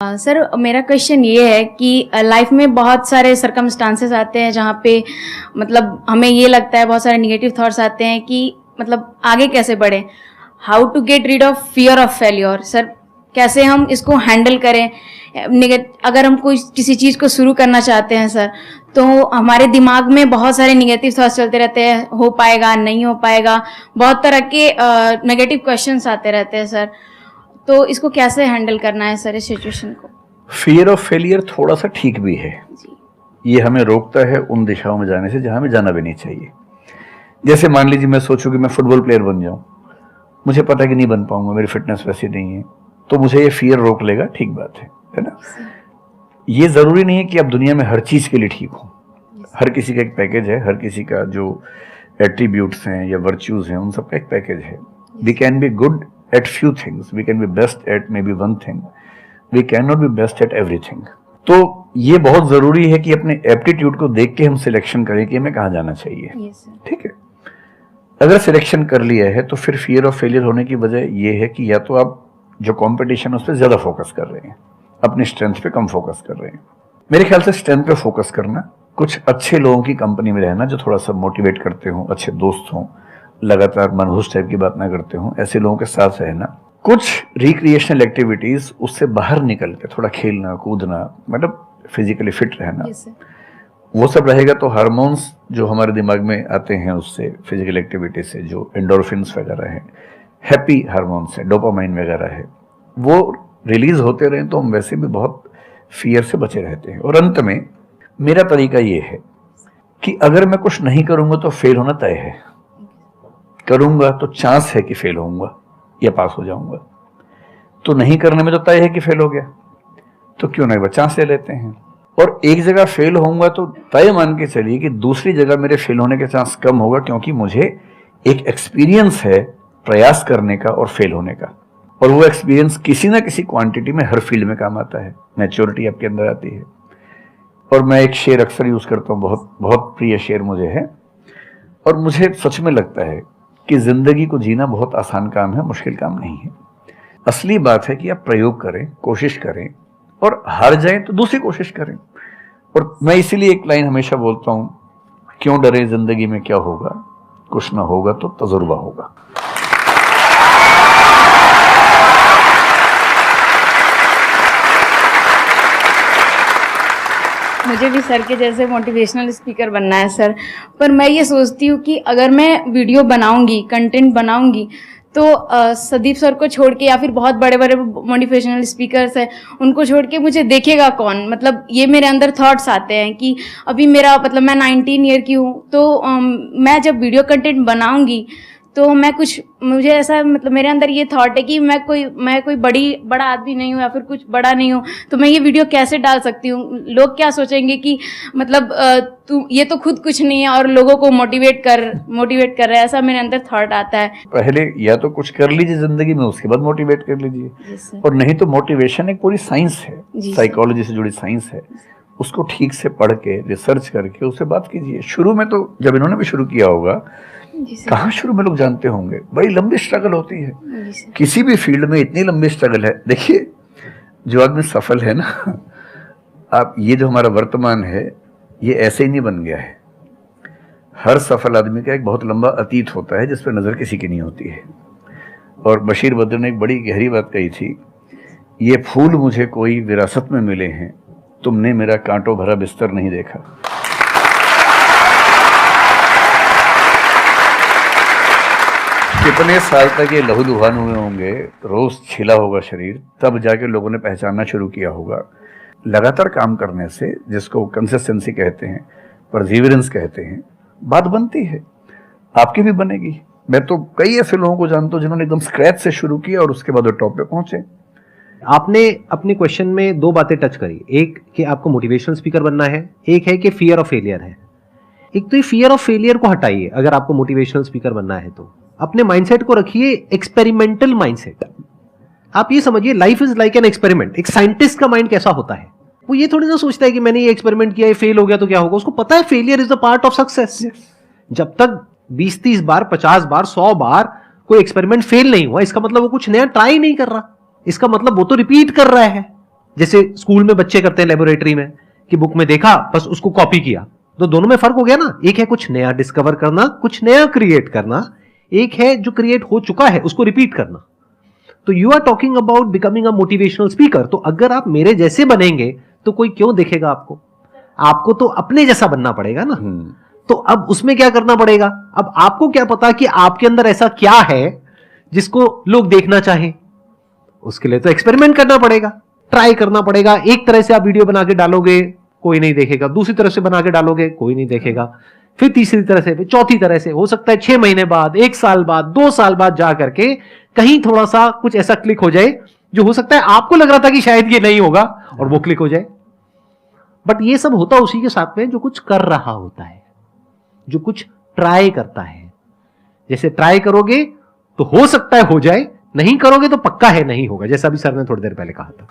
Sir मेरा question ये है कि लाइफ में बहुत सारे सर्कमस्टांसेस आते हैं जहाँ पे मतलब हमें ये लगता है, बहुत सारे निगेटिव थॉट्स आते हैं कि मतलब आगे कैसे बढ़े। How to get rid of fear of failure. Sir कैसे हम इसको हैंडल करें। अगर हम कोई किसी चीज़ को शुरू करना चाहते हैं सर, तो हमारे दिमाग में बहुत सारे निगेटिव थॉट्स चलते रहते हैं, हो पाएगा नहीं हो पाएगा, बहुत तरह के नेगेटिव क्वेश्चंस आते रहते हैं सर। तो इसको कैसे हैंडल करना है सर इस सिचुएशन को। फियर ऑफ फेलियर थोड़ा सा ठीक भी है जी। ये हमें रोकता है उन दिशाओं में जाने से जहां हमें जाना भी नहीं चाहिए। जैसे मान लीजिए मैं सोचूं कि मैं फुटबॉल प्लेयर बन जाऊं, मुझे पता है कि नहीं बन पाऊंगा, मेरी फिटनेस वैसी नहीं है, तो मुझे ये फियर रोक लेगा। ठीक बात है ना। ये जरूरी नहीं है कि आप दुनिया में हर चीज के लिए ठीक हो। हर किसी का एक पैकेज है, हर किसी का जो एट्रीब्यूट्स हैं या वर्च्यूज हैं उन सबका एक पैकेज है। We can be good at few things, we can be best at maybe one thing, we cannot be best at everything। तो ये बहुत जरूरी है कि अपने एप्टीट्यूड को देख के हम सिलेक्शन करें कि हमें कहाँ जाना चाहिए। ठीक है। अगर सिलेक्शन कर लिया है तो फिर फियर ऑफ फेलियर होने की वजह यह है कि या तो आप जो कंपटीशन है उस पर ज्यादा फोकस कर रहे हैं, अपनी स्ट्रेंथ पे कम फोकस कर रहे हैं। मेरे ख्याल से स्ट्रेंथ पे फोकस करना, कुछ अच्छे लोगों की कंपनी में रहना जो थोड़ा सा मोटिवेट करते हो, अच्छे दोस्त हों, लगातार मनहूस टाइप की बात ना करते हो, ऐसे लोगों के साथ रहना, कुछ रिक्रिएशनल एक्टिविटीज, उससे बाहर निकल के थोड़ा खेलना कूदना, मतलब फिजिकली फिट रहना, वो सब रहेगा तो हार्मोन्स जो हमारे दिमाग में आते हैं उससे, फिजिकल एक्टिविटी से, जो एंडोर्फिन्स वगैरह है, हैप्पी हार्मोन्स है, डोपामाइन वगैरह है, वो रिलीज होते रहे तो हम वैसे भी बहुत फियर से बचे रहते हैं। और अंत में मेरा तरीका ये है कि अगर मैं कुछ नहीं करूंगा तो फेल होना तय है, करूंगा तो चांस है कि फेल होऊंगा या पास हो जाऊंगा, तो नहीं करने में तो तय है कि फेल हो गया, तो क्यों नहीं चांस ले लेते हैं। और एक जगह फेल होऊंगा तो तय मान के चलिए कि दूसरी जगह मेरे फेल होने के चांस कम होगा, क्योंकि मुझे एक एक्सपीरियंस है प्रयास करने का और फेल होने का, और वो एक्सपीरियंस किसी ना किसी क्वांटिटी में हर फील्ड में काम आता है। मैच्योरिटी आपके अंदर आती है। और मैं एक शेर अक्सर यूज करता हूँ, बहुत बहुत प्रिय शेर मुझे है, और मुझे सच में लगता है कि जिंदगी को जीना बहुत आसान काम है, मुश्किल काम नहीं है। असली बात है कि आप प्रयोग करें, कोशिश करें, और हार जाएं तो दूसरी कोशिश करें। और मैं इसीलिए एक लाइन हमेशा बोलता हूं, क्यों डरे, जिंदगी में क्या होगा, कुछ ना होगा तो तजुर्बा होगा। मुझे भी सर के जैसे मोटिवेशनल स्पीकर बनना है सर, पर मैं ये सोचती हूँ कि अगर मैं वीडियो बनाऊंगी, कंटेंट बनाऊंगी, तो संदीप सर को छोड़ के या फिर बहुत बड़े बड़े मोटिवेशनल स्पीकर्स हैं उनको छोड़ के मुझे देखेगा कौन। मतलब ये मेरे अंदर थॉट्स आते हैं कि अभी मेरा मतलब मैं 19 ईयर की हूँ, तो मैं जब वीडियो कंटेंट बनाऊंगी तो मैं कुछ, मुझे ऐसा मतलब मेरे अंदर ये थॉट है कि मैं कोई बड़ा आदमी नहीं हूँ या फिर कुछ बड़ा नहीं हूँ, तो मैं ये वीडियो कैसे डाल सकती हूँ। लोग क्या सोचेंगे कि मतलब तू ये तो खुद कुछ नहीं है और लोगों को मोटिवेट कर रहा है, ऐसा मेरे अंदर थॉट आता है। पहले या तो कुछ कर लीजिए जिंदगी में, उसके बाद मोटिवेट कर लीजिए। और नहीं तो मोटिवेशन एक पूरी साइंस है, साइकोलॉजी से जुड़ी साइंस है, उसको ठीक से पढ़ के रिसर्च करके उससे बात कीजिए। शुरू में तो जब इन्होंने भी शुरू किया होगा, कहाँ शुरू में लोग जानते होंगे, बड़ी लंबी स्ट्रगल होती है किसी भी फील्ड में, इतनी लंबी स्ट्रगल है। देखिए जो आदमी सफल है ना, आप ये जो हमारा वर्तमान है ये ऐसे ही नहीं बन गया है। हर सफल आदमी का एक बहुत लंबा अतीत होता है जिस पर नजर किसी की नहीं होती है। और बशीर बद्र ने एक बड़ी गहरी बात कही थी, ये फूल मुझे कोई विरासत में मिले हैं, तुमने मेरा कांटों भरा बिस्तर नहीं देखा। कितने साल तक ये लहूलुहान हुए होंगे, रोज छिला होगा शरीर, तब जाके लोगों ने पहचानना शुरू किया होगा। लगातार काम करने से, जिसको कंसिस्टेंसी कहते हैं, परसिवियरेंस कहते हैं, बात बनती है, आपकी भी बनेगी। मैं तो कई ऐसे लोगों को जानता हूं जिन्होंने एकदम स्क्रैच से शुरू किया और उसके बाद वो टॉप पे पहुंचे। आपने अपने क्वेश्चन में दो बातें टच करी, एक कि आपको मोटिवेशनल स्पीकर बनना है, एक है कि फियर ऑफ फेलियर है। एक तो ये फियर ऑफ फेलियर को हटाइए, अगर आपको मोटिवेशनल स्पीकर बनना है तो अपने माइंडसेट को रखिए एक्सपेरिमेंटल माइंडसेट। आप ये समझिए life is like an experiment. एक साइंटिस्ट का माइंड कैसा होता है, वो ये थोड़ी ना सोचता है कि मैंने ये एक्सपेरिमेंट किया, ये फेल हो गया तो क्या होगा। उसको पता है failure is the part of success. जब तक 20-30 बार, 50 बार, 100 बार कोई एक्सपेरिमेंट फेल नहीं हुआ, इसका मतलब वो कुछ नया ट्राई नहीं कर रहा, इसका मतलब वो तो रिपीट कर रहा है। जैसे स्कूल में बच्चे करते हैं लेबोरेटरी में कि बुक में देखा बस उसको कॉपी किया, तो दोनों में फर्क हो गया ना। एक है कुछ नया डिस्कवर करना, कुछ नया क्रिएट करना, एक है जो क्रिएट हो चुका है उसको रिपीट करना। तो you are talking about becoming a motivational speaker. तो अगर आप मेरे जैसे बनेंगे तो कोई क्यों देखेगा आपको? आपको तो अपने जैसा बनना पड़ेगा ना। तो अब उसमें क्या करना पड़ेगा? अब आपको क्या पता कि आपके अंदर ऐसा क्या है जिसको लोग देखना चाहें? उसके लिए तो एक्सपेरिमेंट करना पड़ेगा, ट्राई करना पड़ेगा। एक तरह से आप वीडियो बना के डालोगे, कोई नहीं देखेगा। दूसरी तरह से बना के डालोगे, कोई नहीं देखेगा। फिर तीसरी तरह से, फिर चौथी तरह से। हो सकता है 6 महीने बाद, 1 साल बाद, 2 साल बाद जा करके कहीं थोड़ा सा कुछ ऐसा क्लिक हो जाए जो हो सकता है आपको लग रहा था कि शायद ये नहीं होगा और वो क्लिक हो जाए। बट ये सब होता उसी के साथ में जो कुछ कर रहा होता है, जो कुछ ट्राई करता है। जैसे ट्राई करोगे तो हो सकता है हो जाए, नहीं करोगे तो पक्का है नहीं होगा, जैसा भी सर ने थोड़ी देर पहले कहा था।